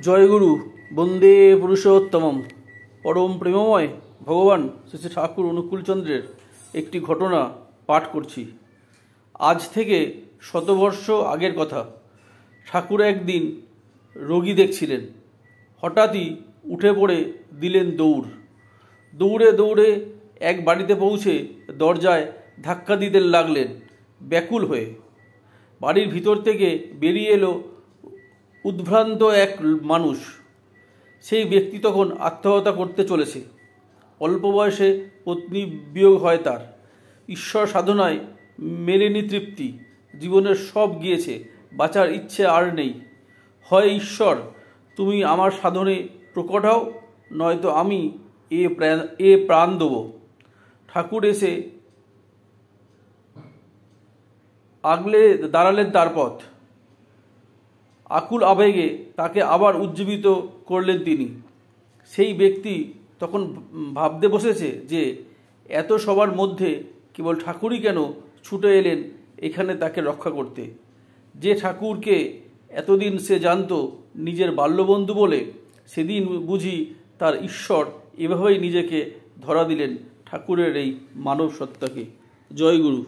জয়গুরু বন্দে পুরুষোত্তমম। পরম প্রেমময় ভগবান শ্রী শ্রী ঠাকুর অনুকূলচন্দ্রের একটি ঘটনা পাঠ করছি। আজ থেকে শতবর্ষ আগের কথা। ঠাকুর একদিন রোগী দেখছিলেন। হঠাৎই উঠে পড়ে দিলেন দৌড়। দৌড়ে দৌড়ে এক বাড়িতে পৌঁছে দরজায় ধাক্কা দিতে লাগলেন ব্যাকুল হয়ে। বাড়ির ভিতর থেকে বেরিয়ে এলো উদ্ভ্রান্ত এক মানুষ। সেই ব্যক্তি তখন আত্মহত্যা করতে চলেছে। অল্প বয়সে পত্নী বিয়োগ হয় তার। ঈশ্বর সাধনায় মেলেনি তৃপ্তি। জীবনের সব গিয়েছে, বাঁচার ইচ্ছে আর নেই। হয় ঈশ্বর তুমি আমার সাধনে প্রকট হও, নয়তো আমি এ প্রাণ দেব। ঠাকুর এসে আগলে দাঁড়ালেন তার পথ। আকুল আবেগে তাকে আবার উজ্জীবিত করলেন তিনি। সেই ব্যক্তি তখন ভাবতে বসেছে যে এত সবার মধ্যে কেবল ঠাকুরই কেন ছুটে এলেন এখানে তাকে রক্ষা করতে। যে ঠাকুরকে এতদিন সে জানত নিজের বাল্যবন্ধু বলে, সেদিন বুঝি তার ঈশ্বর এভাবেই নিজেকে ধরা দিলেন ঠাকুরের এই মানব সত্তাকে। জয় গুরু।